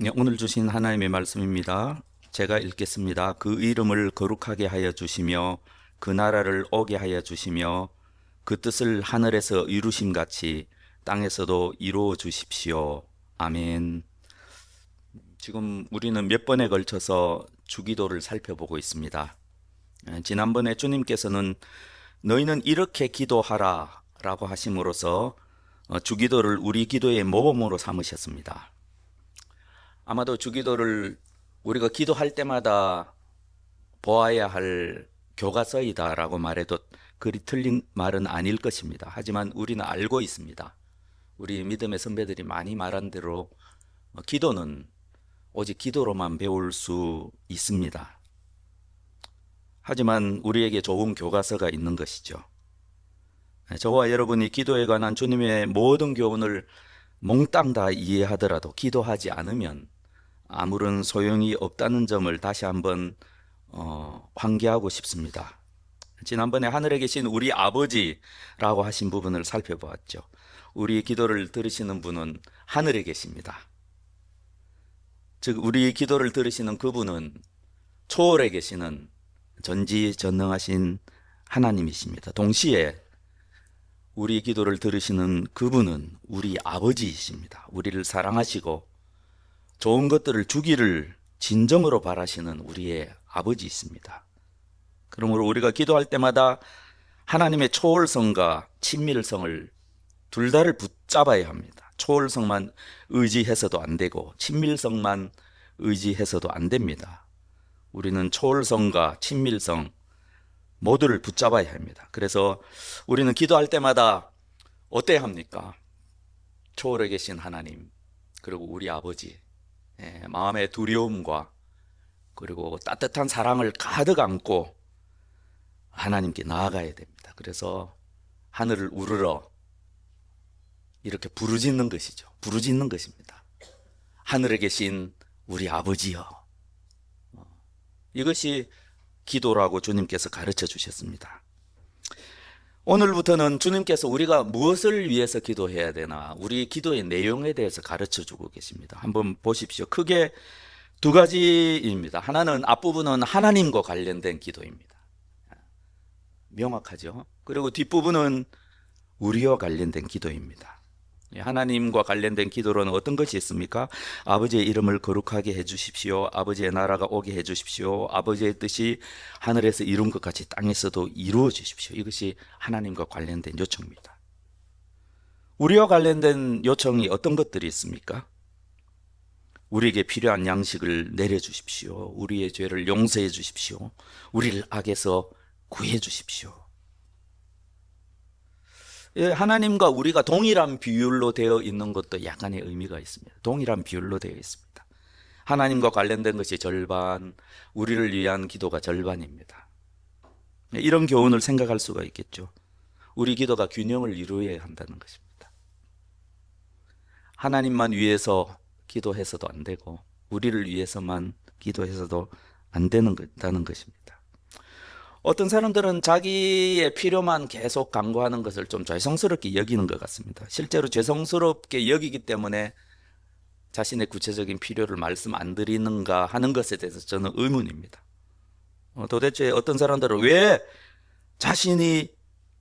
네, 오늘 주신 하나님의 말씀입니다. 제가 읽겠습니다. 그 이름을 거룩하게 하여 주시며 그 나라를 오게 하여 주시며 그 뜻을 하늘에서 이루심 같이 땅에서도 이루어 주십시오. 아멘. 지금 우리는 몇 번에 걸쳐서 주기도를 살펴보고 있습니다. 지난번에 주님께서는 너희는 이렇게 기도하라 라고 하심으로써 주기도를 우리 기도의 모범으로 삼으셨습니다. 아마도 주기도를 우리가 기도할 때마다 보아야 할 교과서이다라고 말해도 그리 틀린 말은 아닐 것입니다. 하지만 우리는 알고 있습니다. 우리 믿음의 선배들이 많이 말한 대로 기도는 오직 기도로만 배울 수 있습니다. 하지만 우리에게 좋은 교과서가 있는 것이죠. 저와 여러분이 기도에 관한 주님의 모든 교훈을 몽땅 다 이해하더라도 기도하지 않으면 아무런 소용이 없다는 점을 다시 한번 환기하고 싶습니다. 지난번에 하늘에 계신 우리 아버지라고 하신 부분을 살펴보았죠. 우리 기도를 들으시는 분은 하늘에 계십니다. 즉 우리 기도를 들으시는 그분은 초월에 계시는 전지전능하신 하나님이십니다. 동시에 우리 기도를 들으시는 그분은 우리 아버지이십니다. 우리를 사랑하시고 좋은 것들을 주기를 진정으로 바라시는 우리의 아버지이십니다. 그러므로 우리가 기도할 때마다 하나님의 초월성과 친밀성을 둘 다를 붙잡아야 합니다. 초월성만 의지해서도 안 되고 친밀성만 의지해서도 안 됩니다. 우리는 초월성과 친밀성 모두를 붙잡아야 합니다. 그래서 우리는 기도할 때마다 어때야 합니까? 초월에 계신 하나님, 그리고 우리 아버지, 마음의 두려움과 그리고 따뜻한 사랑을 가득 안고 하나님께 나아가야 됩니다. 그래서 하늘을 우러러 이렇게 부르짖는 것이죠. 부르짖는 것입니다. 하늘에 계신 우리 아버지여. 이것이 기도라고 주님께서 가르쳐 주셨습니다. 오늘부터는 주님께서 우리가 무엇을 위해서 기도해야 되나, 우리 기도의 내용에 대해서 가르쳐 주고 계십니다. 한번 보십시오. 크게 두 가지입니다. 하나는 앞부분은 하나님과 관련된 기도입니다. 명확하죠? 그리고 뒷부분은 우리와 관련된 기도입니다. 하나님과 관련된 기도로는 어떤 것이 있습니까? 아버지의 이름을 거룩하게 해주십시오. 아버지의 나라가 오게 해주십시오. 아버지의 뜻이 하늘에서 이룬 것 같이 땅에서도 이루어 주십시오. 이것이 하나님과 관련된 요청입니다. 우리와 관련된 요청이 어떤 것들이 있습니까? 우리에게 필요한 양식을 내려주십시오. 우리의 죄를 용서해 주십시오. 우리를 악에서 구해 주십시오. 하나님과 우리가 동일한 비율로 되어 있는 것도 약간의 의미가 있습니다. 동일한 비율로 되어 있습니다. 하나님과 관련된 것이 절반, 우리를 위한 기도가 절반입니다. 이런 교훈을 생각할 수가 있겠죠. 우리 기도가 균형을 이루어야 한다는 것입니다. 하나님만 위해서 기도해서도 안 되고 우리를 위해서만 기도해서도 안 된다는 것입니다. 어떤 사람들은 자기의 필요만 계속 강구하는 것을 좀 죄송스럽게 여기는 것 같습니다. 실제로 죄송스럽게 여기기 때문에 자신의 구체적인 필요를 말씀 안 드리는가 하는 것에 대해서 저는 의문입니다. 도대체 어떤 사람들은 왜 자신이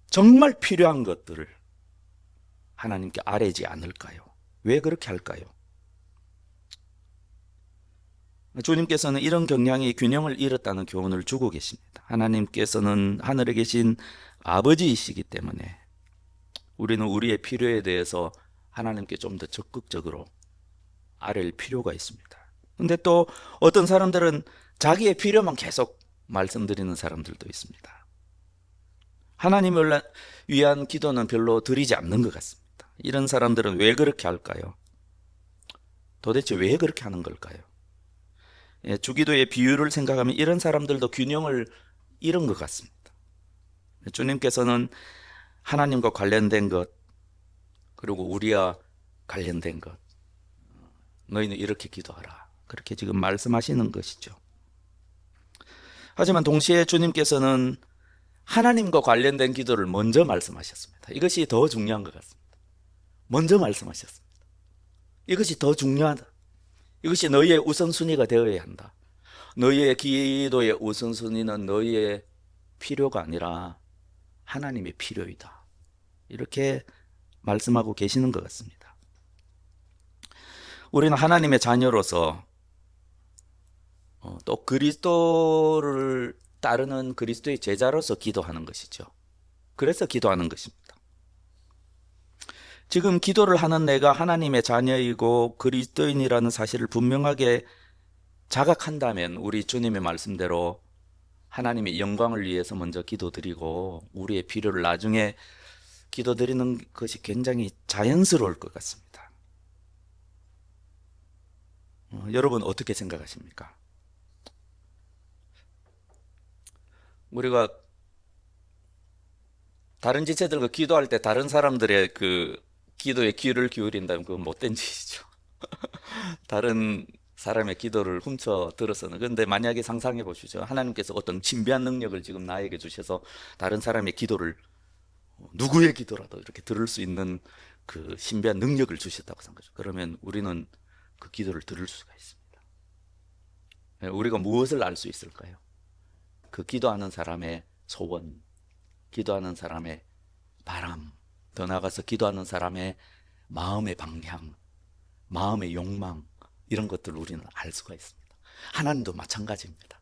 정말 필요한 것들을 하나님께 아뢰지 않을까요? 왜 그렇게 할까요? 주님께서는 이런 경향이 균형을 잃었다는 교훈을 주고 계십니다. 하나님께서는 하늘에 계신 아버지이시기 때문에 우리는 우리의 필요에 대해서 하나님께 좀 더 적극적으로 아뢰일 필요가 있습니다. 근데 또 어떤 사람들은 자기의 필요만 계속 말씀드리는 사람들도 있습니다. 하나님을 위한 기도는 별로 드리지 않는 것 같습니다. 이런 사람들은 왜 그렇게 할까요? 도대체 왜 그렇게 하는 걸까요? 주기도의 비율을 생각하면 이런 사람들도 균형을 잃은 것 같습니다. 주님께서는 하나님과 관련된 것, 그리고 우리와 관련된 것, 너희는 이렇게 기도하라, 그렇게 지금 말씀하시는 것이죠. 하지만 동시에 주님께서는 하나님과 관련된 기도를 먼저 말씀하셨습니다. 이것이 더 중요한 것 같습니다. 먼저 말씀하셨습니다. 이것이 더 중요하다. 이것이 너희의 우선순위가 되어야 한다. 너희의 기도의 우선순위는 너희의 필요가 아니라 하나님의 필요이다. 이렇게 말씀하고 계시는 것 같습니다. 우리는 하나님의 자녀로서 또 그리스도를 따르는 그리스도의 제자로서 기도하는 것이죠. 그래서 기도하는 것입니다. 지금 기도를 하는 내가 하나님의 자녀이고 그리스도인이라는 사실을 분명하게 자각한다면 우리 주님의 말씀대로 하나님의 영광을 위해서 먼저 기도드리고 우리의 필요를 나중에 기도드리는 것이 굉장히 자연스러울 것 같습니다. 여러분 어떻게 생각하십니까? 우리가 다른 지체들과 기도할 때 다른 사람들의 그 기도에 귀를 기울인다면 그건 못된 짓이죠. 다른 사람의 기도를 훔쳐 들어서는. 그런데 만약에 상상해 보시죠. 하나님께서 어떤 신비한 능력을 지금 나에게 주셔서 다른 사람의 기도를, 누구의 기도라도 이렇게 들을 수 있는 그 신비한 능력을 주셨다고 생각하죠. 그러면 우리는 그 기도를 들을 수가 있습니다. 우리가 무엇을 알 수 있을까요? 그 기도하는 사람의 소원, 기도하는 사람의 바람, 더 나아가서 기도하는 사람의 마음의 방향, 마음의 욕망, 이런 것들을 우리는 알 수가 있습니다. 하나님도 마찬가지입니다.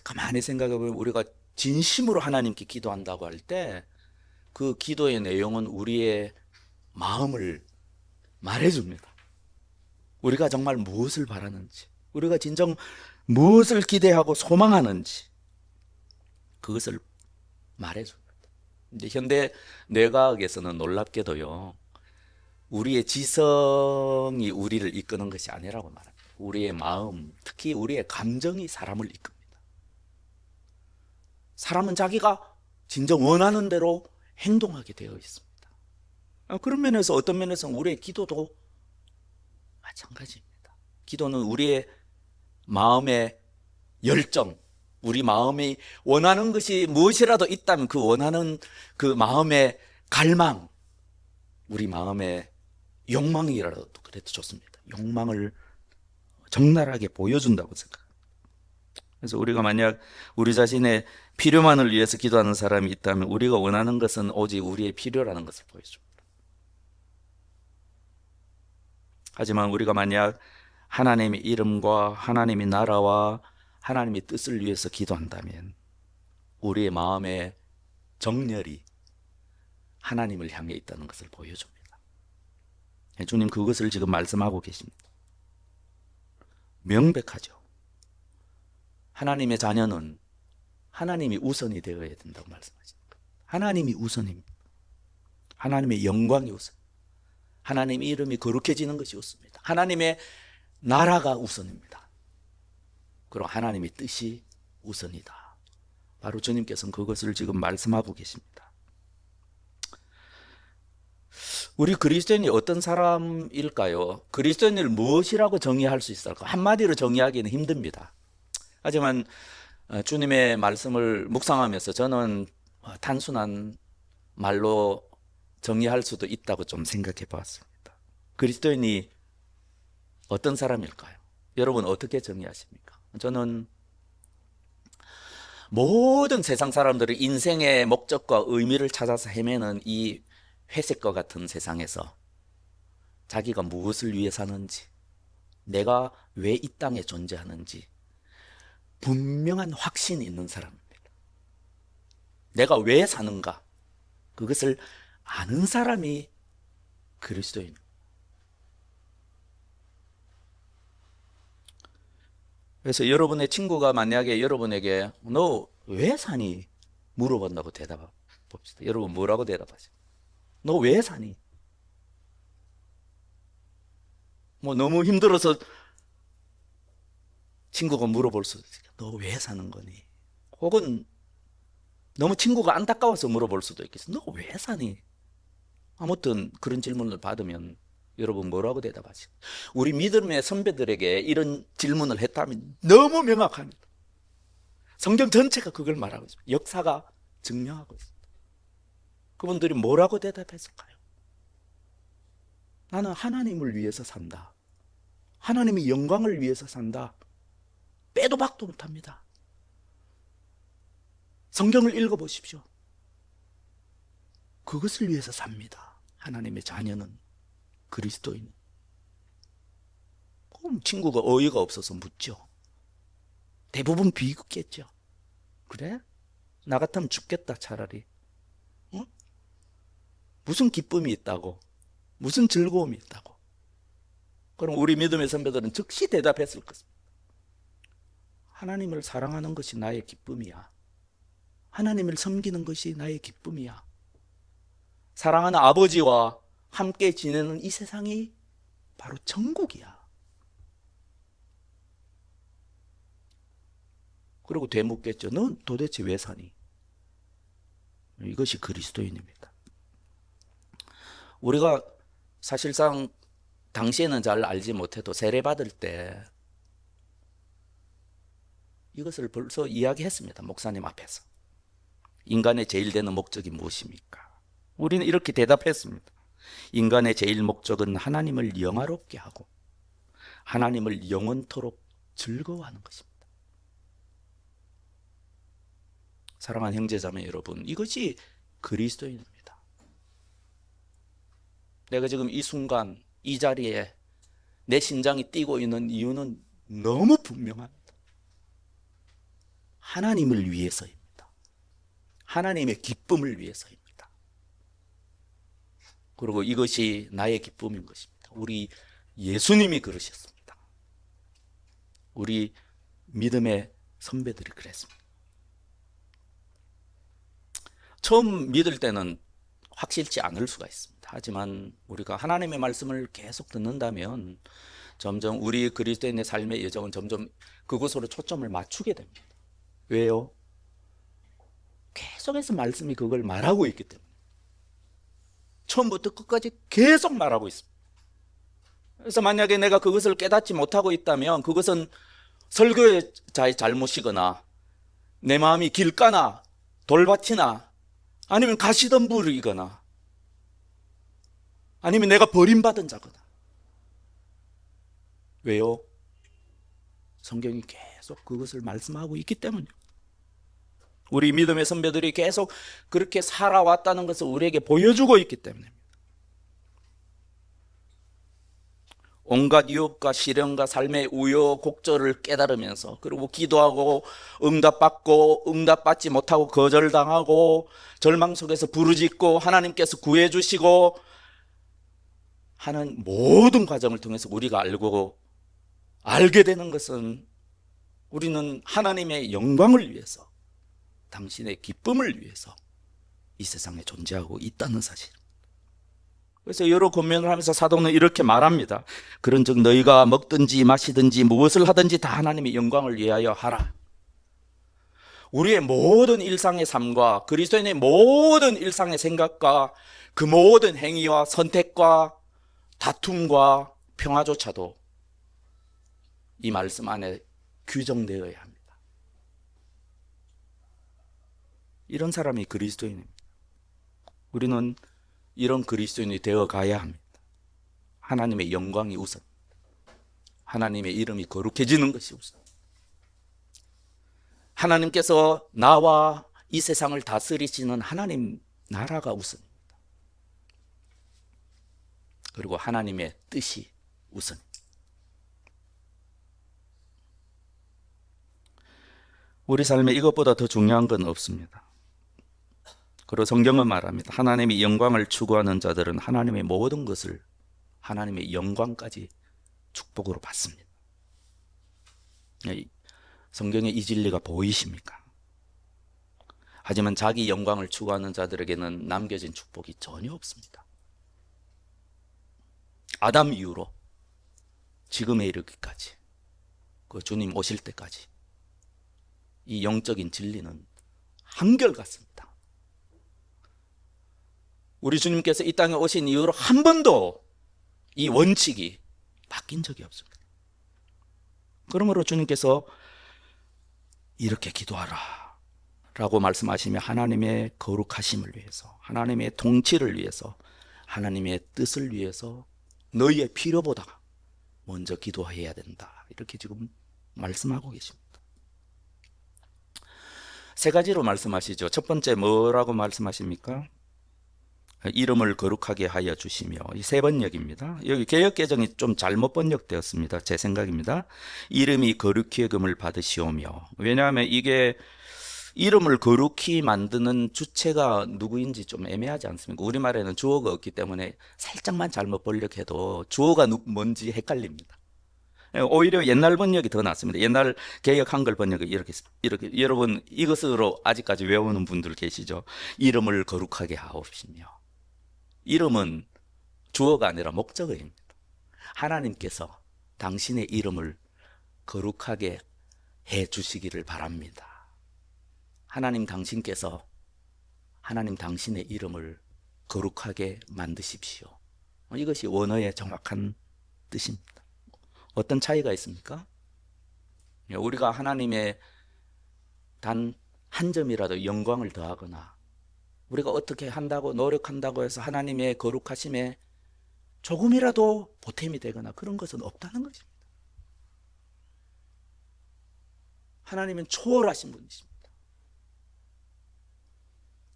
가만히 생각해 보면 우리가 진심으로 하나님께 기도한다고 할 때 그 기도의 내용은 우리의 마음을 말해줍니다. 우리가 정말 무엇을 바라는지, 우리가 진정 무엇을 기대하고 소망하는지 그것을 말해줍니다. 이제 현대 뇌과학에서는 놀랍게도요, 우리의 지성이 우리를 이끄는 것이 아니라고 말합니다. 우리의 마음, 특히 우리의 감정이 사람을 이끕니다. 사람은 자기가 진정 원하는 대로 행동하게 되어 있습니다. 그런 면에서 어떤 면에서는 우리의 기도도 마찬가지입니다. 기도는 우리의 마음의 열정, 우리 마음이 원하는 것이 무엇이라도 있다면 그 원하는 그 마음의 갈망, 우리 마음의 욕망이라도 그래도 좋습니다. 욕망을 적나라하게 보여준다고 생각합니다. 그래서 우리가 만약 우리 자신의 필요만을 위해서 기도하는 사람이 있다면 우리가 원하는 것은 오직 우리의 필요라는 것을 보여줍니다. 하지만 우리가 만약 하나님의 이름과 하나님의 나라와 하나님의 뜻을 위해서 기도한다면 우리의 마음의 정열이 하나님을 향해 있다는 것을 보여줍니다. 주님 그것을 지금 말씀하고 계십니다. 명백하죠. 하나님의 자녀는 하나님이 우선이 되어야 된다고 말씀하십니다. 하나님이 우선입니다. 하나님의 영광이 우선, 하나님의 이름이 거룩해지는 것이 우선입니다. 하나님의 나라가 우선입니다. 그리고 하나님의 뜻이 우선이다. 바로 주님께서는 그것을 지금 말씀하고 계십니다. 우리 그리스도인이 어떤 사람일까요? 그리스도인을 무엇이라고 정의할 수 있을까? 한마디로 정의하기는 힘듭니다. 하지만 주님의 말씀을 묵상하면서 저는 단순한 말로 정의할 수도 있다고 좀 생각해 봤습니다. 그리스도인이 어떤 사람일까요? 여러분 어떻게 정의하십니까? 저는 모든 세상 사람들이 인생의 목적과 의미를 찾아서 헤매는 이 회색과 같은 세상에서 자기가 무엇을 위해 사는지, 내가 왜 이 땅에 존재하는지 분명한 확신이 있는 사람입니다. 내가 왜 사는가, 그것을 아는 사람이 그리스도인입니다. 그래서 여러분의 친구가 만약에 여러분에게 너 왜 사니? 물어본다고 대답해 봅시다. 여러분 뭐라고 대답하세요? 너 왜 사니? 뭐 너무 힘들어서 친구가 물어볼 수도 있어요. 너 왜 사는 거니? 혹은 너무 친구가 안타까워서 물어볼 수도 있겠어요. 너 왜 사니? 아무튼 그런 질문을 받으면 여러분 뭐라고 대답하세요? 우리 믿음의 선배들에게 이런 질문을 했다면 너무 명확합니다. 성경 전체가 그걸 말하고 있습니다. 역사가 증명하고 있습니다. 그분들이 뭐라고 대답했을까요? 나는 하나님을 위해서 산다. 하나님의 영광을 위해서 산다. 빼도 박도 못합니다. 성경을 읽어보십시오. 그것을 위해서 삽니다. 하나님의 자녀는, 그리스도인은. 그럼 친구가 어이가 없어서 묻죠. 대부분 비웃겠죠. 그래? 나 같으면 죽겠다 차라리. 어? 무슨 기쁨이 있다고? 무슨 즐거움이 있다고? 그럼 우리 믿음의 선배들은 즉시 대답했을 것입니다. 하나님을 사랑하는 것이 나의 기쁨이야. 하나님을 섬기는 것이 나의 기쁨이야. 사랑하는 아버지와 함께 지내는 이 세상이 바로 천국이야. 그리고 되묻겠죠. 넌 도대체 왜 사니? 이것이 그리스도인입니다. 우리가 사실상 당시에는 잘 알지 못해도 세례받을 때 이것을 벌써 이야기했습니다. 목사님 앞에서. 인간의 제일 되는 목적이 무엇입니까? 우리는 이렇게 대답했습니다. 인간의 제일 목적은 하나님을 영화롭게 하고 하나님을 영원토록 즐거워하는 것입니다. 사랑하는 형제자매 여러분, 이것이 그리스도인입니다. 내가 지금 이 순간 이 자리에 내 심장이 뛰고 있는 이유는 너무 분명합니다. 하나님을 위해서입니다. 하나님의 기쁨을 위해서입니다. 그리고 이것이 나의 기쁨인 것입니다. 우리 예수님이 그러셨습니다. 우리 믿음의 선배들이 그랬습니다. 처음 믿을 때는 확실치 않을 수가 있습니다. 하지만 우리가 하나님의 말씀을 계속 듣는다면 점점 우리 그리스도인의 삶의 여정은 점점 그곳으로 초점을 맞추게 됩니다. 왜요? 계속해서 말씀이 그걸 말하고 있기 때문에. 처음부터 끝까지 계속 말하고 있습니다. 그래서 만약에 내가 그것을 깨닫지 못하고 있다면 그것은 설교자의 잘못이거나 내 마음이 길가나 돌밭이나 아니면 가시덤불이거나 아니면 내가 버림받은 자거나. 왜요? 성경이 계속 그것을 말씀하고 있기 때문이요. 우리 믿음의 선배들이 계속 그렇게 살아왔다는 것을 우리에게 보여주고 있기 때문입니다. 온갖 유혹과 시련과 삶의 우여곡절을 깨달으면서 그리고 기도하고 응답받고 응답받지 못하고 거절당하고 절망 속에서 부르짖고 하나님께서 구해주시고 하는 모든 과정을 통해서 우리가 알게 되는 것은 우리는 하나님의 영광을 위해서 당신의 기쁨을 위해서 이 세상에 존재하고 있다는 사실. 그래서 여러 권면을 하면서 사도는 이렇게 말합니다. 그런즉 너희가 먹든지 마시든지 무엇을 하든지 다 하나님의 영광을 위하여 하라. 우리의 모든 일상의 삶과 그리스도인의 모든 일상의 생각과 그 모든 행위와 선택과 다툼과 평화조차도 이 말씀 안에 규정되어야 합니다. 이런 사람이 그리스도인입니다. 우리는 이런 그리스도인이 되어 가야 합니다. 하나님의 영광이 우선, 하나님의 이름이 거룩해지는 것이 우선, 하나님께서 나와 이 세상을 다스리시는 하나님 나라가 우선입니다. 그리고 하나님의 뜻이 우선입니다. 우리 삶에 이것보다 더 중요한 건 없습니다. 그리고 성경은 말합니다. 하나님의 영광을 추구하는 자들은 하나님의 모든 것을 하나님의 영광까지 축복으로 받습니다. 성경의 이 진리가 보이십니까? 하지만 자기 영광을 추구하는 자들에게는 남겨진 축복이 전혀 없습니다. 아담 이후로 지금에 이르기까지, 그 주님 오실 때까지 이 영적인 진리는 한결같습니다. 우리 주님께서 이 땅에 오신 이후로 한 번도 이 원칙이 바뀐 적이 없습니다. 그러므로 주님께서 이렇게 기도하라 라고 말씀하시며 하나님의 거룩하심을 위해서, 하나님의 통치를 위해서, 하나님의 뜻을 위해서 너희의 필요보다 먼저 기도해야 된다. 이렇게 지금 말씀하고 계십니다. 세 가지로 말씀하시죠. 첫 번째 뭐라고 말씀하십니까? 이름을 거룩하게 하여 주시며, 이 세 번역입니다. 여기 개역개정이 좀 잘못 번역되었습니다. 제 생각입니다. 이름이 거룩히 여김을 받으시오며. 왜냐하면 이게 이름을 거룩히 만드는 주체가 누구인지 좀 애매하지 않습니까? 우리말에는 주어가 없기 때문에 살짝만 잘못 번역해도 주어가 뭔지 헷갈립니다. 오히려 옛날 번역이 더 낫습니다. 옛날 개역 한글 번역이 이렇게 여러분 이것으로 아직까지 외우는 분들 계시죠? 이름을 거룩하게 하옵시며. 이름은 주어가 아니라 목적어입니다. 하나님께서 당신의 이름을 거룩하게 해 주시기를 바랍니다. 하나님 당신의 이름을 거룩하게 만드십시오. 이것이 원어의 정확한 뜻입니다. 어떤 차이가 있습니까? 우리가 하나님의 단 한 점이라도 영광을 더하거나 우리가 어떻게 한다고 노력한다고 해서 하나님의 거룩하심에 조금이라도 보탬이 되거나 그런 것은 없다는 것입니다. 하나님은 초월하신 분이십니다.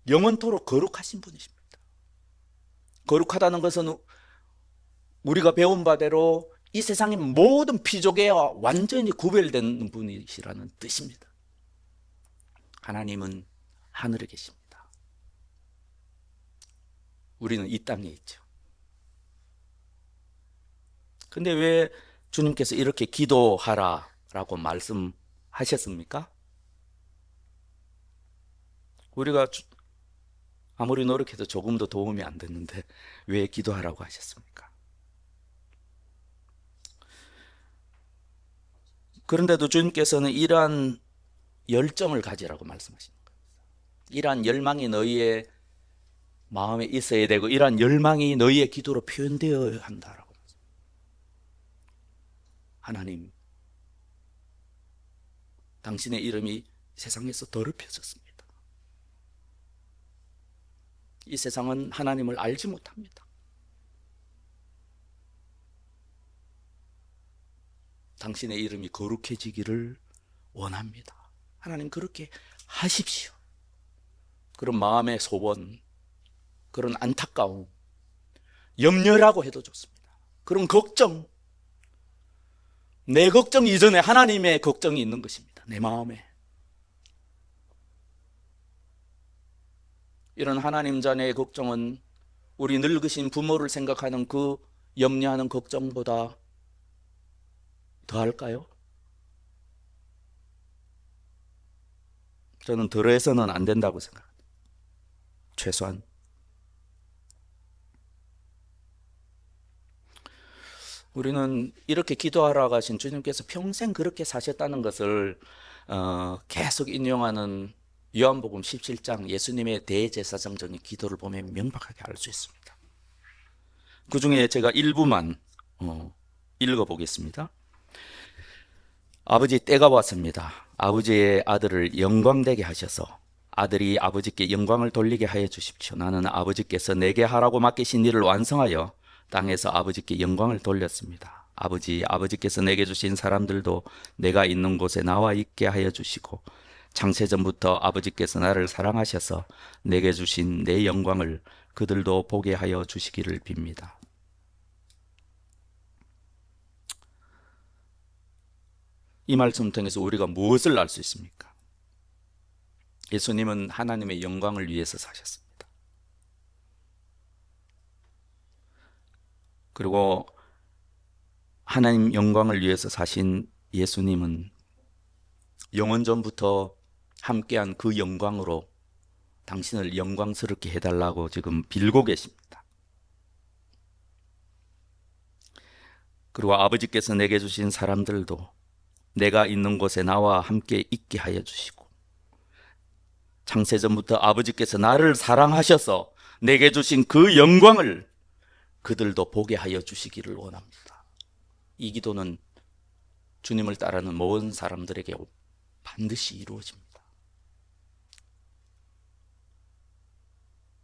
영원토록 거룩하신 분이십니다. 거룩하다는 것은 우리가 배운 바대로 이 세상의 모든 피조개와 완전히 구별된 분이시라는 뜻입니다. 하나님은 하늘에 계십니다. 우리는 이 땅에 있죠. 근데 왜 주님께서 이렇게 기도하라라고 말씀하셨습니까? 우리가 아무리 노력해도 조금도 도움이 안 됐는데 왜 기도하라고 하셨습니까? 그런데도 주님께서는 이러한 열정을 가지라고 말씀하시는 거예요. 이러한 열망이 너희의 마음에 있어야 되고 이러한 열망이 너희의 기도로 표현되어야 한다라고. 하나님, 당신의 이름이 세상에서 더럽혀졌습니다. 이 세상은 하나님을 알지 못합니다. 당신의 이름이 거룩해지기를 원합니다. 하나님 그렇게 하십시오. 그런 마음의 소원, 그런 안타까움, 염려라고 해도 좋습니다. 그런 걱정, 내 걱정 이전에 하나님의 걱정이 있는 것입니다. 내 마음에. 이런 하나님 자녀의 걱정은 우리 늙으신 부모를 생각하는 그 염려하는 걱정보다 더할까요? 저는 덜해서는 안 된다고 생각합니다. 최소한. 우리는 이렇게 기도하라고 하신 주님께서 평생 그렇게 사셨다는 것을 계속 인용하는 요한복음 17장 예수님의 대제사장적인 기도를 보면 명백하게 알 수 있습니다. 그 중에 제가 일부만 읽어보겠습니다. 아버지, 때가 왔습니다. 아버지의 아들을 영광되게 하셔서 아들이 아버지께 영광을 돌리게 하여 주십시오. 나는 아버지께서 내게 하라고 맡기신 일을 완성하여 땅에서 아버지께 영광을 돌렸습니다. 아버지께서 내게 주신 사람들도 내가 있는 곳에 나와 있게 하여 주시고 창세전부터 아버지께서 나를 사랑하셔서 내게 주신 내 영광을 그들도 보게 하여 주시기를 빕니다. 이 말씀을 통해서 우리가 무엇을 알 수 있습니까? 예수님은 하나님의 영광을 위해서 사셨습니다. 그리고 하나님 영광을 위해서 사신 예수님은 영원전부터 함께한 그 영광으로 당신을 영광스럽게 해달라고 지금 빌고 계십니다. 그리고 아버지께서 내게 주신 사람들도 내가 있는 곳에 나와 함께 있게 하여 주시고 창세전부터 아버지께서 나를 사랑하셔서 내게 주신 그 영광을 그들도 보게 하여 주시기를 원합니다. 이 기도는 주님을 따르는 모든 사람들에게 반드시 이루어집니다.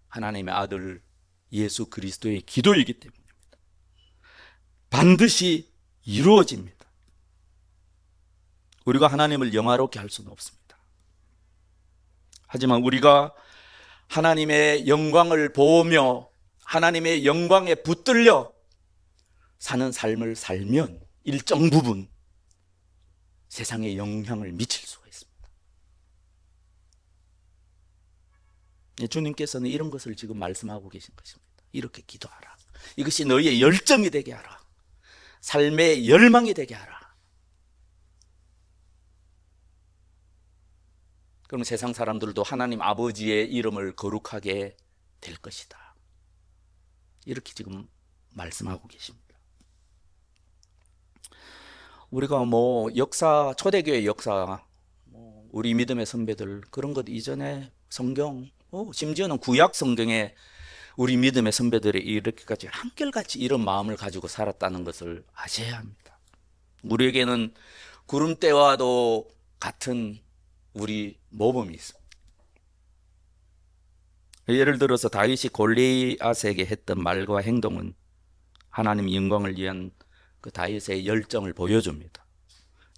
하나님의 아들 예수 그리스도의 기도이기 때문입니다. 반드시 이루어집니다. 우리가 하나님을 영화롭게 할 수는 없습니다. 하지만 우리가 하나님의 영광을 보며 하나님의 영광에 붙들려 사는 삶을 살면 일정 부분 세상에 영향을 미칠 수가 있습니다. 주님께서는 이런 것을 지금 말씀하고 계신 것입니다. 이렇게 기도하라. 이것이 너희의 열정이 되게 하라. 삶의 열망이 되게 하라. 그럼 세상 사람들도 하나님 아버지의 이름을 거룩하게 될 것이다. 이렇게 지금 말씀하고 계십니다. 우리가 역사, 초대교회 역사, 우리 믿음의 선배들 그런 것 이전에 성경, 심지어는 구약 성경에 우리 믿음의 선배들이 이렇게까지 한결같이 이런 마음을 가지고 살았다는 것을 아셔야 합니다. 우리에게는 구름대와도 같은 우리 모범이 있습니다. 예를 들어서 다윗이 골리앗에게 했던 말과 행동은 하나님 영광을 위한 그 다윗의 열정을 보여줍니다.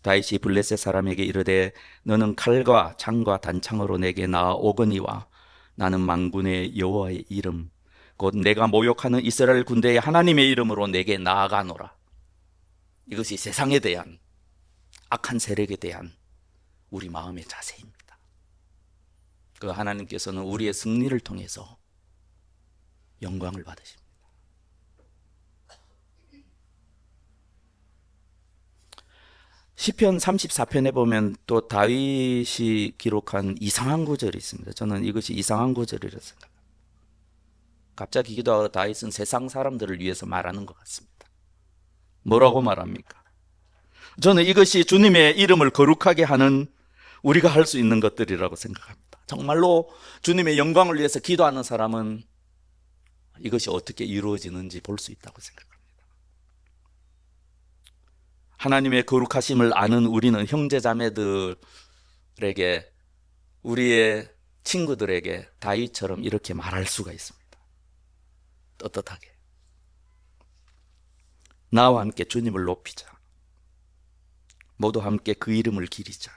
다윗이 블레셋 사람에게 이르되 너는 칼과 창과 단창으로 내게 나아오거니와 나는 만군의 여호와의 이름 곧 내가 모욕하는 이스라엘 군대의 하나님의 이름으로 내게 나아가노라. 이것이 세상에 대한 악한 세력에 대한 우리 마음의 자세입니다. 그 하나님께서는 우리의 승리를 통해서 영광을 받으십니다. 시편 34편에 보면 또 다윗이 기록한 이상한 구절이 있습니다. 저는 이것이 이상한 구절이라고 생각합니다. 갑자기 기도하고 다윗은 세상 사람들을 위해서 말하는 것 같습니다. 뭐라고 말합니까? 저는 이것이 주님의 이름을 거룩하게 하는 우리가 할 수 있는 것들이라고 생각합니다. 정말로 주님의 영광을 위해서 기도하는 사람은 이것이 어떻게 이루어지는지 볼 수 있다고 생각합니다. 하나님의 거룩하심을 아는 우리는 형제자매들에게, 우리의 친구들에게 다윗처럼 이렇게 말할 수가 있습니다. 떳떳하게. 나와 함께 주님을 높이자. 모두 함께 그 이름을 기리자.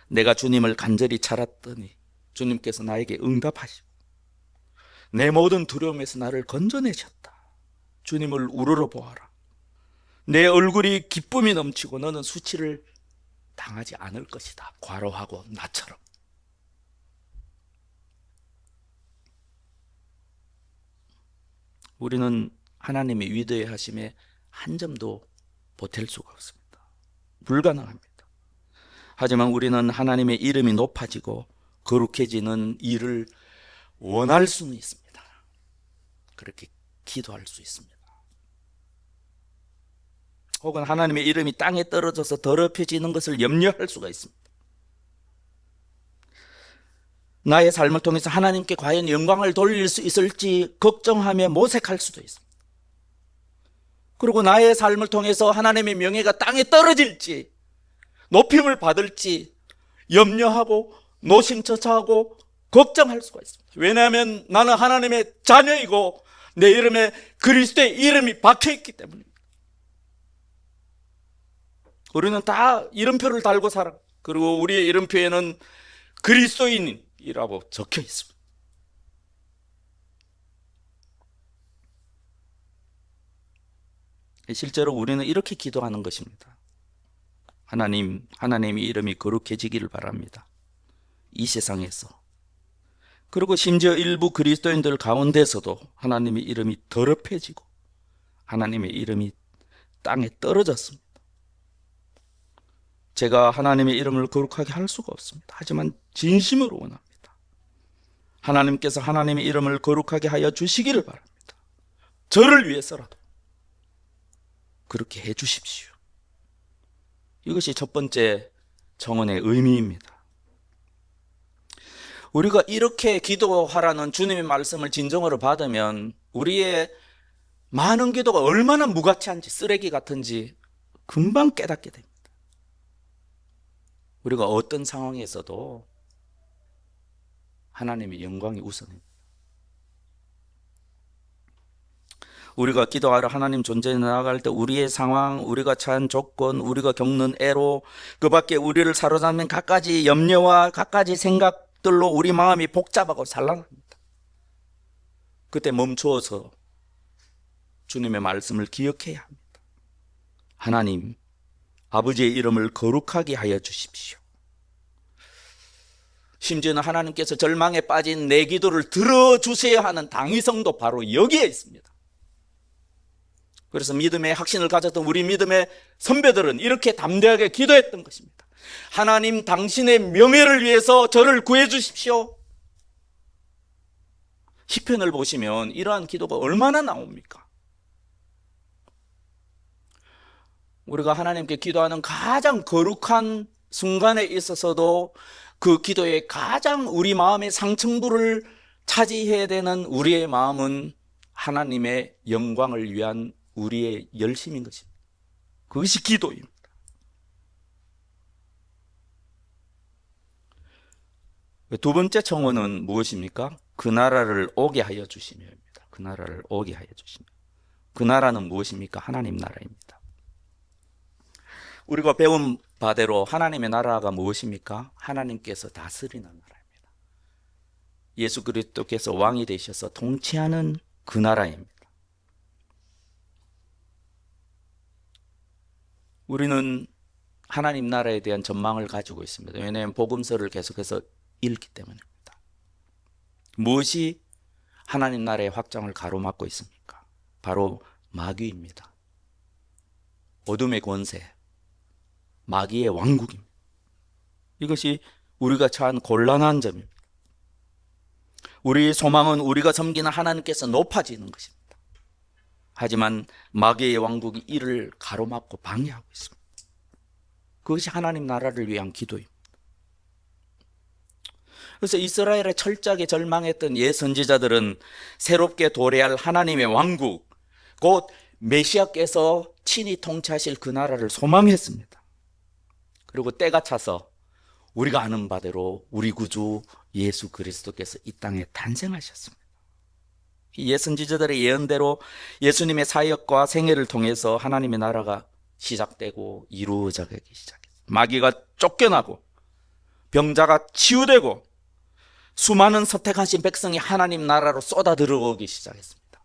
내가 주님을 간절히 찾았더니 주님께서 나에게 응답하시고 내 모든 두려움에서 나를 건져내셨다. 주님을 우러러 보아라. 내 얼굴이 기쁨이 넘치고 너는 수치를 당하지 않을 것이다. 과로하고 나처럼. 우리는 하나님의 위대하심에 한 점도 보탤 수가 없습니다. 불가능합니다. 하지만 우리는 하나님의 이름이 높아지고 거룩해지는 일을 원할 수는 있습니다. 그렇게 기도할 수 있습니다. 혹은 하나님의 이름이 땅에 떨어져서 더럽혀지는 것을 염려할 수가 있습니다. 나의 삶을 통해서 하나님께 과연 영광을 돌릴 수 있을지 걱정하며 모색할 수도 있습니다. 그리고 나의 삶을 통해서 하나님의 명예가 땅에 떨어질지 높임을 받을지 염려하고 노심초사하고 걱정할 수가 있습니다. 왜냐하면 나는 하나님의 자녀이고 내 이름에 그리스도의 이름이 박혀있기 때문입니다. 우리는 다 이름표를 달고 살아. 그리고 우리의 이름표에는 그리스도인이라고 적혀 있습니다. 실제로 우리는 이렇게 기도하는 것입니다. 하나님, 하나님의 이름이 거룩해지기를 바랍니다. 이 세상에서. 그리고 심지어 일부 그리스도인들 가운데서도 하나님의 이름이 더럽혀지고 하나님의 이름이 땅에 떨어졌습니다. 제가 하나님의 이름을 거룩하게 할 수가 없습니다. 하지만 진심으로 원합니다. 하나님께서 하나님의 이름을 거룩하게 하여 주시기를 바랍니다. 저를 위해서라도 그렇게 해 주십시오. 이것이 첫 번째 청원의 의미입니다. 우리가 이렇게 기도하라는 주님의 말씀을 진정으로 받으면 우리의 많은 기도가 얼마나 무가치한지, 쓰레기 같은지 금방 깨닫게 됩니다. 우리가 어떤 상황에서도 하나님의 영광이 우선입니다. 우리가 기도하러 하나님 존재에 나아갈 때 우리의 상황, 우리가 처한 조건, 우리가 겪는 애로, 그 밖에 우리를 사로잡는 갖가지 염려와 갖가지 생각들로 우리 마음이 복잡하고 산란합니다. 그때 멈추어서 주님의 말씀을 기억해야 합니다. 하나님, 아버지의 이름을 거룩하게 하여 주십시오. 심지어는 하나님께서 절망에 빠진 내 기도를 들어주셔야 하는 당위성도 바로 여기에 있습니다. 그래서 믿음의 확신을 가졌던 우리 믿음의 선배들은 이렇게 담대하게 기도했던 것입니다. 하나님, 당신의 명예를 위해서 저를 구해 주십시오. 시편을 보시면 이러한 기도가 얼마나 나옵니까? 우리가 하나님께 기도하는 가장 거룩한 순간에 있어서도 그 기도의 가장 우리 마음의 상층부를 차지해야 되는 우리의 마음은 하나님의 영광을 위한 우리의 열심인 것입니다. 그것이 기도입니다. 두 번째 청원은 무엇입니까? 그 나라를 오게 하여 주시며입니다. 그 나라를 오게 하여 주시며. 그 나라는 무엇입니까? 하나님 나라입니다. 우리가 배운 바대로 하나님의 나라가 무엇입니까? 하나님께서 다스리는 나라입니다. 예수 그리스도께서 왕이 되셔서 통치하는 그 나라입니다. 우리는 하나님 나라에 대한 전망을 가지고 있습니다. 왜냐하면 복음서를 계속해서 읽기 때문입니다. 무엇이 하나님 나라의 확장을 가로막고 있습니까? 바로 마귀입니다. 어둠의 권세, 마귀의 왕국입니다. 이것이 우리가 처한 곤란한 점입니다. 우리의 소망은 우리가 섬기는 하나님께서 높아지는 것입니다. 하지만 마귀의 왕국이 이를 가로막고 방해하고 있습니다. 그것이 하나님 나라를 위한 기도입니다. 그래서 이스라엘의 철저하게 절망했던 옛 선지자들은 새롭게 도래할 하나님의 왕국, 곧 메시아께서 친히 통치하실 그 나라를 소망했습니다. 그리고 때가 차서 우리가 아는 바대로 우리 구주 예수 그리스도께서 이 땅에 탄생하셨습니다. 옛 선지자들의 예언대로 예수님의 사역과 생애를 통해서 하나님의 나라가 시작되고 이루어져 가기 시작했습니다. 마귀가 쫓겨나고 병자가 치유되고 수많은 선택하신 백성이 하나님 나라로 쏟아 들어오기 시작했습니다.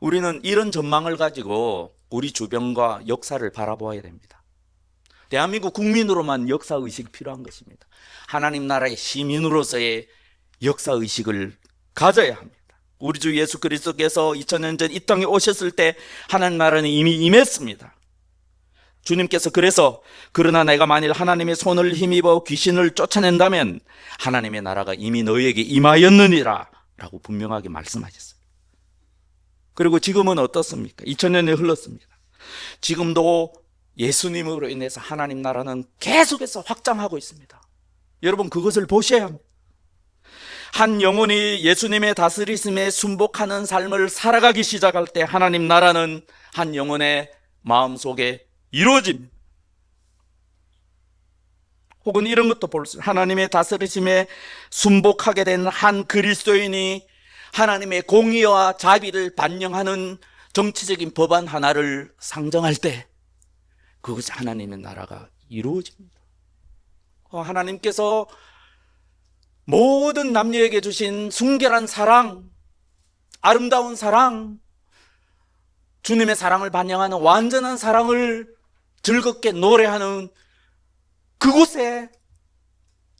우리는 이런 전망을 가지고 우리 주변과 역사를 바라보아야 됩니다. 대한민국 국민으로만 역사의식이 필요한 것입니다. 하나님 나라의 시민으로서의 역사의식을 가져야 합니다. 우리 주 예수 그리스도께서 2000년 전 이 땅에 오셨을 때 하나님 나라는 이미 임했습니다. 주님께서 그래서 그러나 내가 만일 하나님의 손을 힘입어 귀신을 쫓아낸다면 하나님의 나라가 이미 너희에게 임하였느니라 라고 분명하게 말씀하셨어요. 그리고 지금은 어떻습니까? 2000년이 흘렀습니다. 지금도 예수님으로 인해서 하나님 나라는 계속해서 확장하고 있습니다. 여러분 그것을 보셔야 합니다. 한 영혼이 예수님의 다스리심에 순복하는 삶을 살아가기 시작할 때 하나님 나라는 한 영혼의 마음속에 이루어집니다. 혹은 이런 것도 볼 수 있어요. 하나님의 다스리심에 순복하게 된 한 그리스도인이 하나님의 공의와 자비를 반영하는 정치적인 법안 하나를 상정할 때 그것이 하나님의 나라가 이루어집니다. 하나님께서 모든 남녀에게 주신 순결한 사랑, 아름다운 사랑, 주님의 사랑을 반영하는 완전한 사랑을 즐겁게 노래하는 그곳에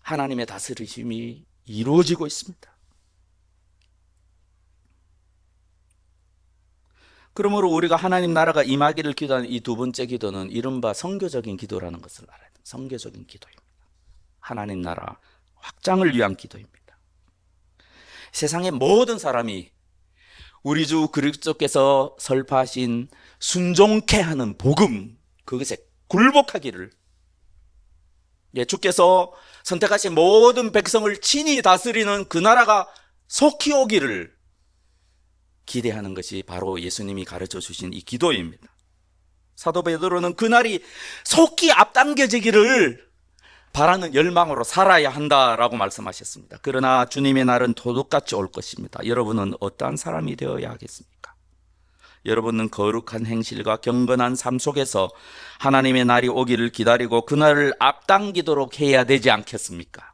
하나님의 다스리심이 이루어지고 있습니다. 그러므로 우리가 하나님 나라가 임하기를 기도하는 이 두 번째 기도는 이른바 선교적인 기도라는 것을 알아야 됩니다. 선교적인 기도입니다. 하나님 나라 확장을 위한 기도입니다. 세상의 모든 사람이 우리 주 그리스도께서 설파하신 순종케 하는 복음, 그것에 굴복하기를, 주께서 선택하신 모든 백성을 친히 다스리는 그 나라가 속히 오기를 기대하는 것이 바로 예수님이 가르쳐 주신 이 기도입니다. 사도 베드로는 그날이 속히 앞당겨지기를 바라는 열망으로 살아야 한다라고 말씀하셨습니다. 그러나 주님의 날은 도둑같이 올 것입니다. 여러분은 어떠한 사람이 되어야 하겠습니까? 여러분은 거룩한 행실과 경건한 삶 속에서 하나님의 날이 오기를 기다리고 그날을 앞당기도록 해야 되지 않겠습니까?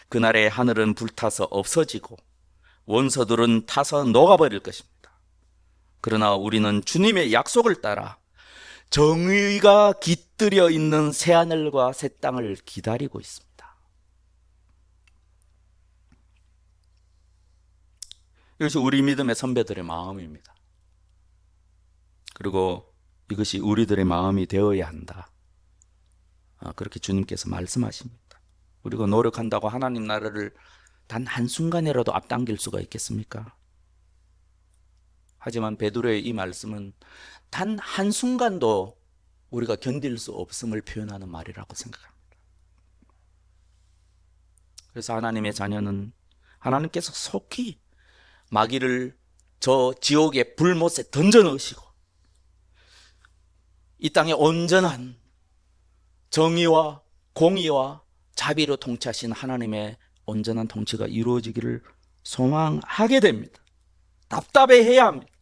그날에 하늘은 불타서 없어지고 원소들은 타서 녹아버릴 것입니다. 그러나 우리는 주님의 약속을 따라 정의가 깃들여 있는 새하늘과 새 땅을 기다리고 있습니다. 이것이 우리 믿음의 선배들의 마음입니다. 그리고 이것이 우리들의 마음이 되어야 한다. 그렇게 주님께서 말씀하십니다. 우리가 노력한다고 하나님 나라를 단 한순간이라도 앞당길 수가 있겠습니까? 하지만 베드로의 이 말씀은 단 한순간도 우리가 견딜 수 없음을 표현하는 말이라고 생각합니다. 그래서 하나님의 자녀는 하나님께서 속히 마귀를 저 지옥의 불못에 던져 넣으시고 이 땅에 온전한 정의와 공의와 자비로 통치하신 하나님의 온전한 통치가 이루어지기를 소망하게 됩니다. 답답해해야 합니다.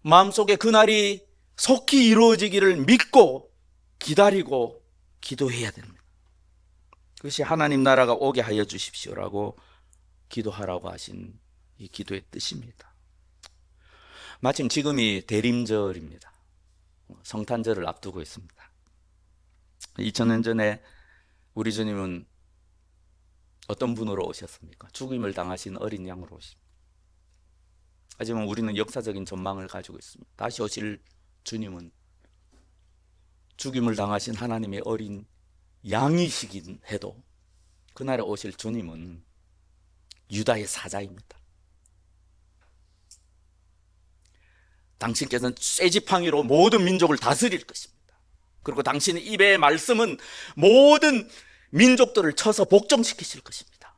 마음속에 그날이 속히 이루어지기를 믿고 기다리고 기도해야 됩니다. 그것이 하나님 나라가 오게 하여 주십시오라고 기도하라고 하신 이 기도의 뜻입니다. 마침 지금이 대림절입니다. 성탄절을 앞두고 있습니다. 2000년 전에 우리 주님은 어떤 분으로 오셨습니까? 죽임을 당하신 어린 양으로 오십니다. 하지만 우리는 역사적인 전망을 가지고 있습니다. 다시 오실 주님은 죽임을 당하신 하나님의 어린 양이시긴 해도 그날에 오실 주님은 유다의 사자입니다. 당신께서는 쇠지팡이로 모든 민족을 다스릴 것입니다. 그리고 당신의 입의 말씀은 모든 민족들을 쳐서 복종시키실 것입니다.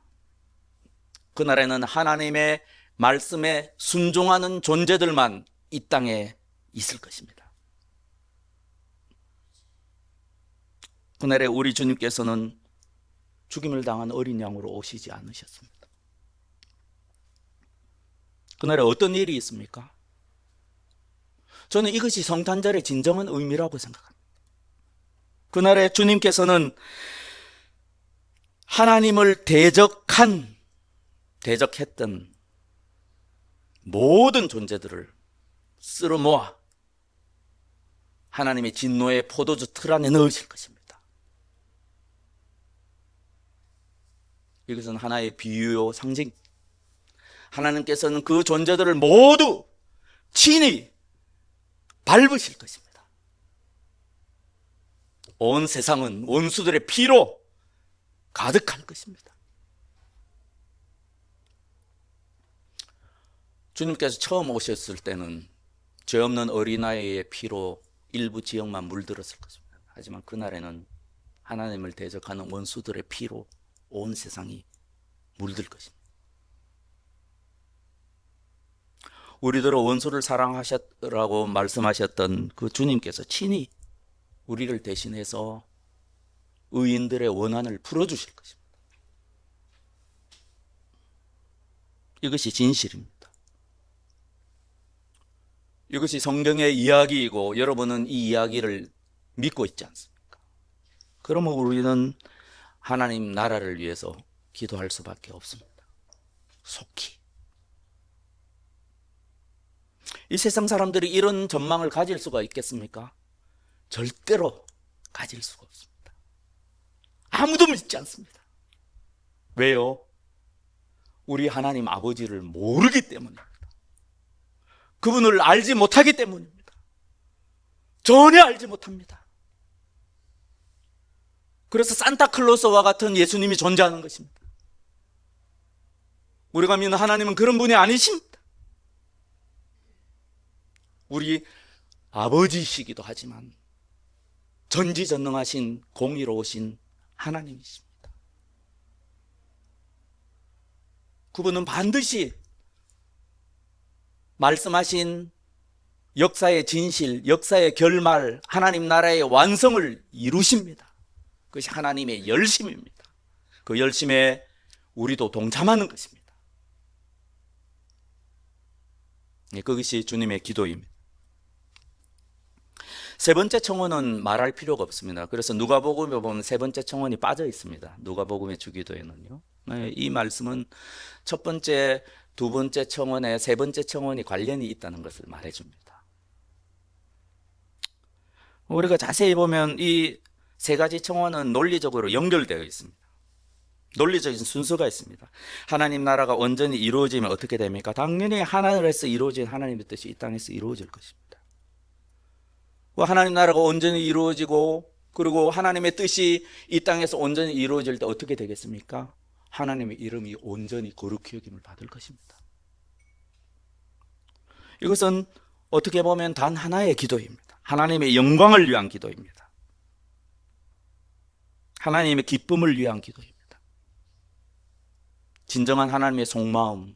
그날에는 하나님의 말씀에 순종하는 존재들만 이 땅에 있을 것입니다. 그날에 우리 주님께서는 죽임을 당한 어린 양으로 오시지 않으셨습니다. 그날에 어떤 일이 있습니까? 저는 이것이 성탄절의 진정한 의미라고 생각합니다. 그날에 주님께서는 하나님을 대적했던 모든 존재들을 쓸어 모아 하나님의 진노의 포도주 틀 안에 넣으실 것입니다. 이것은 하나의 비유요 상징. 하나님께서는 그 존재들을 모두 친히 밟으실 것입니다. 온 세상은 원수들의 피로 가득할 것입니다. 주님께서 처음 오셨을 때는 죄 없는 어린아이의 피로 일부 지역만 물들었을 것입니다. 하지만 그날에는 하나님을 대적하는 원수들의 피로 온 세상이 물들 것입니다. 우리들을 원수를 사랑하셨라고 말씀하셨던 그 주님께서 친히 우리를 대신해서 의인들의 원한을 풀어주실 것입니다. 이것이 진실입니다. 이것이 성경의 이야기이고 여러분은 이 이야기를 믿고 있지 않습니까? 그러면 우리는 하나님 나라를 위해서 기도할 수밖에 없습니다. 속히. 이 세상 사람들이 이런 전망을 가질 수가 있겠습니까? 절대로 가질 수가 없습니다. 아무도 믿지 않습니다. 왜요? 우리 하나님 아버지를 모르기 때문입니다. 그분을 알지 못하기 때문입니다. 전혀 알지 못합니다. 그래서 산타클로스와 같은 예수님이 존재하는 것입니다. 우리가 믿는 하나님은 그런 분이 아니십니다. 우리 아버지시기도 하지만 전지전능하신 공의로우신 하나님이십니다. 그분은 반드시 말씀하신 역사의 진실, 역사의 결말, 하나님 나라의 완성을 이루십니다. 그것이 하나님의 열심입니다. 그 열심에 우리도 동참하는 것입니다. 그것이 주님의 기도입니다. 세 번째 청원은 말할 필요가 없습니다. 그래서 누가복음에 보면 세 번째 청원이 빠져 있습니다. 누가복음의 주기도에는요. 이 말씀은 첫 번째, 두 번째 청원에 세 번째 청원이 관련이 있다는 것을 말해줍니다. 우리가 자세히 보면 이 세 가지 청원은 논리적으로 연결되어 있습니다. 논리적인 순서가 있습니다. 하나님 나라가 온전히 이루어지면 어떻게 됩니까? 당연히 하늘에서 이루어진 하나님의 뜻이 이 땅에서 이루어질 것입니다. 하나님 나라가 온전히 이루어지고 그리고 하나님의 뜻이 이 땅에서 온전히 이루어질 때 어떻게 되겠습니까? 하나님의 이름이 온전히 거룩히 여김을 받을 것입니다. 이것은 어떻게 보면 단 하나의 기도입니다. 하나님의 영광을 위한 기도입니다. 하나님의 기쁨을 위한 기도입니다. 진정한 하나님의 속마음,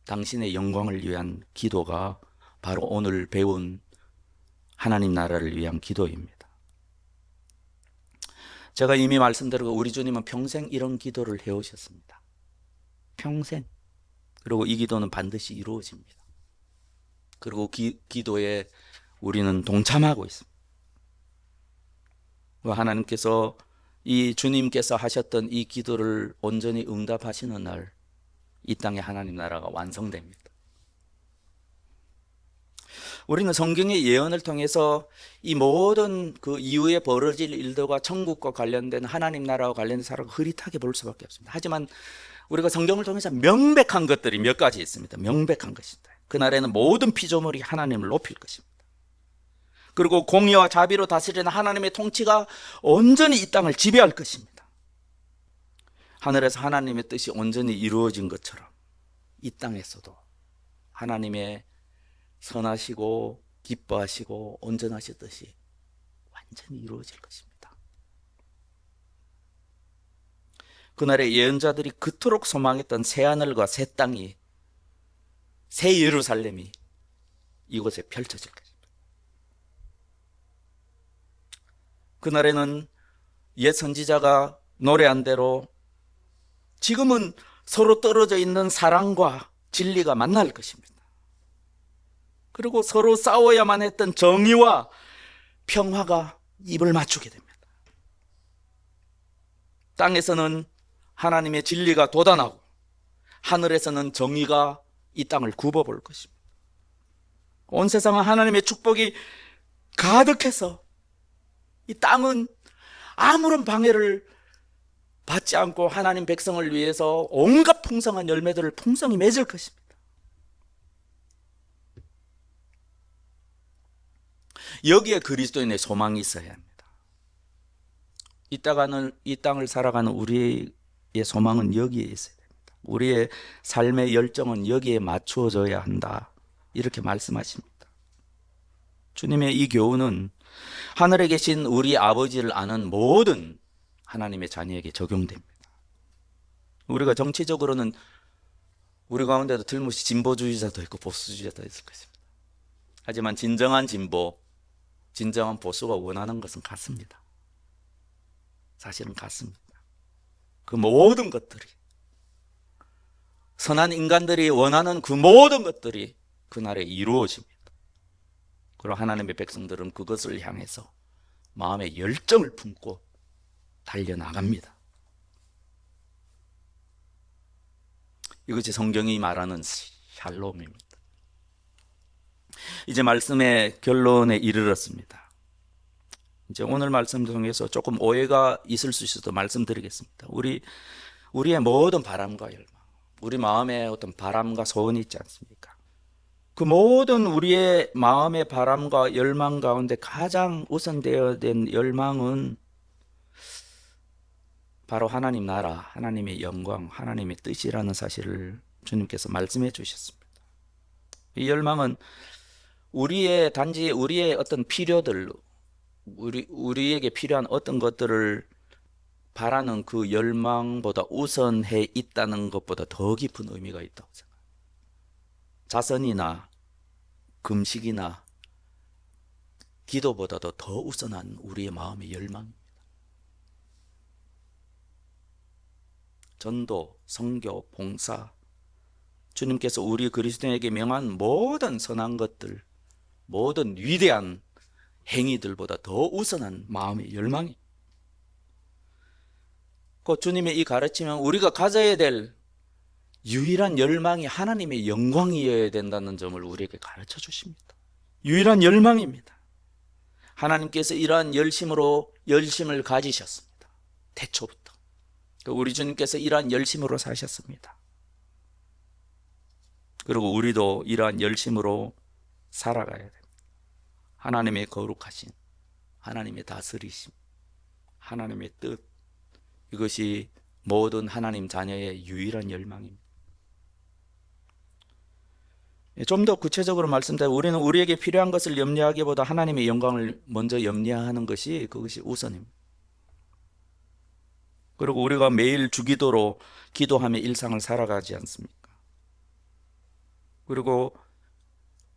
당신의 영광을 위한 기도가 바로 오늘 배운 하나님 나라를 위한 기도입니다. 제가 이미 말씀드리고 우리 주님은 평생 이런 기도를 해오셨습니다. 평생. 그리고 이 기도는 반드시 이루어집니다. 그리고 기도에 우리는 동참하고 있습니다. 하나님께서 이 주님께서 하셨던 이 기도를 온전히 응답하시는 날 이 땅에 하나님 나라가 완성됩니다. 우리는 성경의 예언을 통해서 이 모든 그 이후에 벌어질 일들과 천국과 관련된 하나님 나라와 관련된 사람을 흐릿하게 볼 수밖에 없습니다. 하지만 우리가 성경을 통해서 명백한 것들이 몇 가지 있습니다. 명백한 것입니다. 그날에는 모든 피조물이 하나님을 높일 것입니다. 그리고 공의와 자비로 다스리는 하나님의 통치가 온전히 이 땅을 지배할 것입니다. 하늘에서 하나님의 뜻이 온전히 이루어진 것처럼 이 땅에서도 하나님의 선하시고 기뻐하시고 온전하셨듯이 완전히 이루어질 것입니다. 그날의 예언자들이 그토록 소망했던 새하늘과 새 땅이, 새 예루살렘이 이곳에 펼쳐질 것입니다. 그날에는 옛 선지자가 노래한 대로 지금은 서로 떨어져 있는 사랑과 진리가 만날 것입니다. 그리고 서로 싸워야만 했던 정의와 평화가 입을 맞추게 됩니다. 땅에서는 하나님의 진리가 돋아나고 하늘에서는 정의가 이 땅을 굽어볼 것입니다. 온 세상은 하나님의 축복이 가득해서 이 땅은 아무런 방해를 받지 않고 하나님 백성을 위해서 온갖 풍성한 열매들을 풍성히 맺을 것입니다. 여기에 그리스도인의 소망이 있어야 합니다. 이 땅을 살아가는 우리의 소망은 여기에 있어야 됩니다. 우리의 삶의 열정은 여기에 맞추어져야 한다. 이렇게 말씀하십니다. 주님의 이 교훈은 하늘에 계신 우리 아버지를 아는 모든 하나님의 자녀에게 적용됩니다. 우리가 정치적으로는 우리 가운데도 틀림없이 진보주의자도 있고 보수주의자도 있을 것입니다. 하지만 진정한 진보, 진정한 보수가 원하는 것은 같습니다. 사실은 같습니다. 그 모든 것들이, 선한 인간들이 원하는 그 모든 것들이 그날에 이루어집니다. 그리고 하나님의 백성들은 그것을 향해서 마음의 열정을 품고 달려나갑니다. 이것이 성경이 말하는 샬롬입니다. 이제 말씀의 결론에 이르렀습니다. 이제 오늘 말씀 통해서 조금 오해가 있을 수 있어도 말씀드리겠습니다. 우리의 모든 바람과 열망, 우리 마음에 어떤 바람과 소원이 있지 않습니까? 그 모든 우리의 마음의 바람과 열망 가운데 가장 우선되어야 된 열망은 바로 하나님 나라, 하나님의 영광, 하나님의 뜻이라는 사실을 주님께서 말씀해 주셨습니다. 이 열망은 단지 우리의 어떤 필요들, 우리에게 필요한 어떤 것들을 바라는 그 열망보다 우선해 있다는 것보다 더 깊은 의미가 있다고 생각합니다. 자선이나 금식이나 기도보다도 더 우선한 우리의 마음의 열망입니다. 전도, 선교, 봉사, 주님께서 우리 그리스도인에게 명한 모든 선한 것들, 모든 위대한 행위들보다 더 우선한 마음의 열망이, 그 주님의 이 가르침은 우리가 가져야 될 유일한 열망이 하나님의 영광이어야 된다는 점을 우리에게 가르쳐 주십니다. 유일한 열망입니다. 하나님께서 이러한 열심을 가지셨습니다. 태초부터. 우리 주님께서 이러한 열심으로 사셨습니다. 그리고 우리도 이러한 열심으로 살아가야 됩니다. 하나님의 거룩하신, 하나님의 다스리심, 하나님의 뜻, 이것이 모든 하나님 자녀의 유일한 열망입니다. 좀 더 구체적으로 말씀드리면 우리는 우리에게 필요한 것을 염려하기보다 하나님의 영광을 먼저 염려하는 것이 그것이 우선입니다. 그리고 우리가 매일 주기도로 기도하며 일상을 살아가지 않습니까? 그리고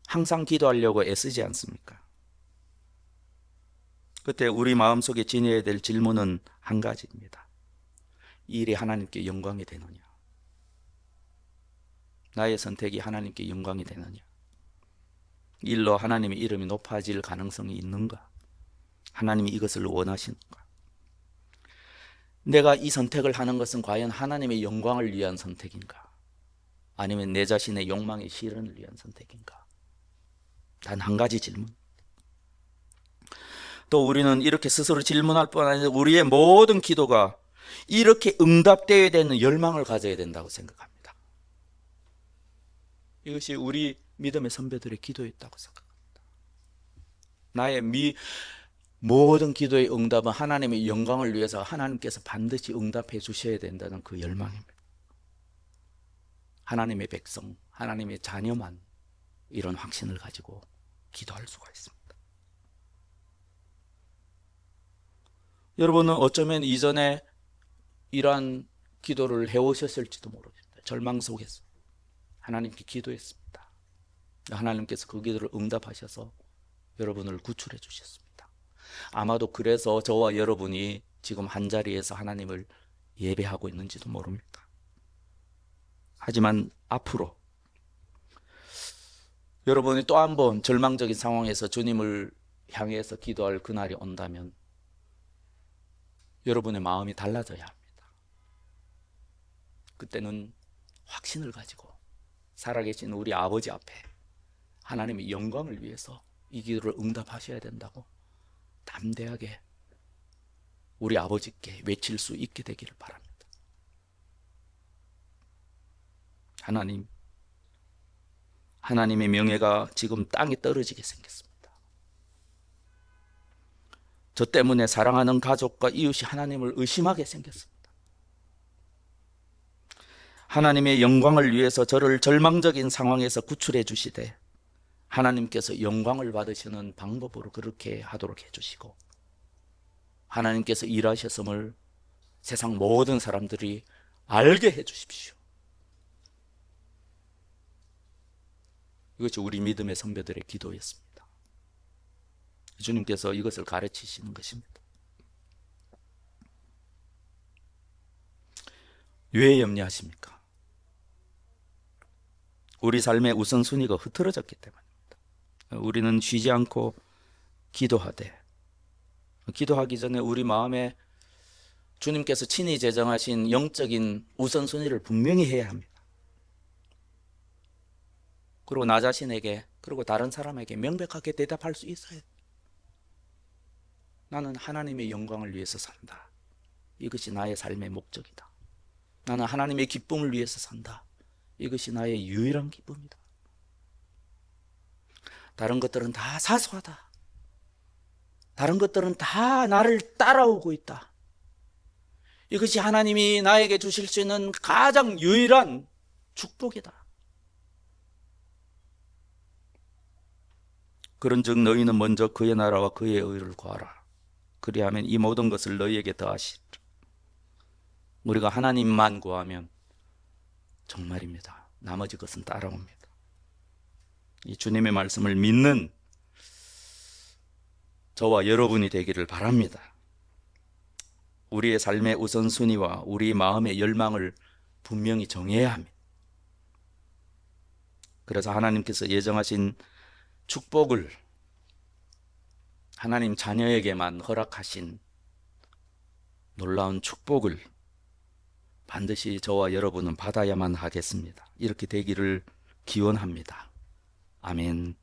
항상 기도하려고 애쓰지 않습니까? 그때 우리 마음속에 지녀야 될 질문은 한 가지입니다. 이 일이 하나님께 영광이 되느냐? 나의 선택이 하나님께 영광이 되느냐? 일로 하나님의 이름이 높아질 가능성이 있는가? 하나님이 이것을 원하시는가? 내가 이 선택을 하는 것은 과연 하나님의 영광을 위한 선택인가? 아니면 내 자신의 욕망의 실현을 위한 선택인가? 단 한 가지 질문. 또 우리는 이렇게 스스로 질문할 뿐 아니라 우리의 모든 기도가 이렇게 응답되어야 되는 열망을 가져야 된다고 생각합니다. 이것이 우리 믿음의 선배들의 기도였다고 생각합니다. 나의 모든 기도의 응답은 하나님의 영광을 위해서 하나님께서 반드시 응답해 주셔야 된다는 그 열망입니다. 하나님의 백성, 하나님의 자녀만 이런 확신을 가지고 기도할 수가 있습니다. 여러분은 어쩌면 이전에 이러한 기도를 해오셨을지도 모르겠습니다. 절망 속에서 하나님께 기도했습니다. 하나님께서 그 기도를 응답하셔서 여러분을 구출해 주셨습니다. 아마도 그래서 저와 여러분이 지금 한자리에서 하나님을 예배하고 있는지도 모릅니다. 하지만 앞으로 여러분이 또 한 번 절망적인 상황에서 주님을 향해서 기도할 그날이 온다면 여러분의 마음이 달라져야 합니다. 그때는 확신을 가지고 살아계신 우리 아버지 앞에 하나님의 영광을 위해서 이 기도를 응답하셔야 된다고 담대하게 우리 아버지께 외칠 수 있게 되기를 바랍니다. 하나님의 명예가 지금 땅에 떨어지게 생겼습니다. 저 때문에 사랑하는 가족과 이웃이 하나님을 의심하게 생겼습니다. 하나님의 영광을 위해서 저를 절망적인 상황에서 구출해 주시되 하나님께서 영광을 받으시는 방법으로 그렇게 하도록 해주시고 하나님께서 일하셨음을 세상 모든 사람들이 알게 해주십시오. 이것이 우리 믿음의 선배들의 기도였습니다. 주님께서 이것을 가르치시는 것입니다. 왜 염려하십니까? 우리 삶의 우선순위가 흐트러졌기 때문입니다. 우리는 쉬지 않고 기도하기 전에 우리 마음에 주님께서 친히 제정하신 영적인 우선순위를 분명히 해야 합니다. 그리고 나 자신에게 그리고 다른 사람에게 명백하게 대답할 수 있어야 해요. 나는 하나님의 영광을 위해서 산다. 이것이 나의 삶의 목적이다. 나는 하나님의 기쁨을 위해서 산다. 이것이 나의 유일한 기쁨이다. 다른 것들은 다 사소하다. 다른 것들은 다 나를 따라오고 있다. 이것이 하나님이 나에게 주실 수 있는 가장 유일한 축복이다. 그런즉 너희는 먼저 그의 나라와 그의 의를 구하라. 그리하면 이 모든 것을 너희에게 더하시리라. 우리가 하나님만 구하면 정말입니다. 나머지 것은 따라옵니다. 이 주님의 말씀을 믿는 저와 여러분이 되기를 바랍니다. 우리의 삶의 우선순위와 우리 마음의 열망을 분명히 정해야 합니다. 그래서 하나님께서 예정하신 축복을 하나님 자녀에게만 허락하신 놀라운 축복을 반드시 저와 여러분은 받아야만 하겠습니다. 이렇게 되기를 기원합니다. 아멘.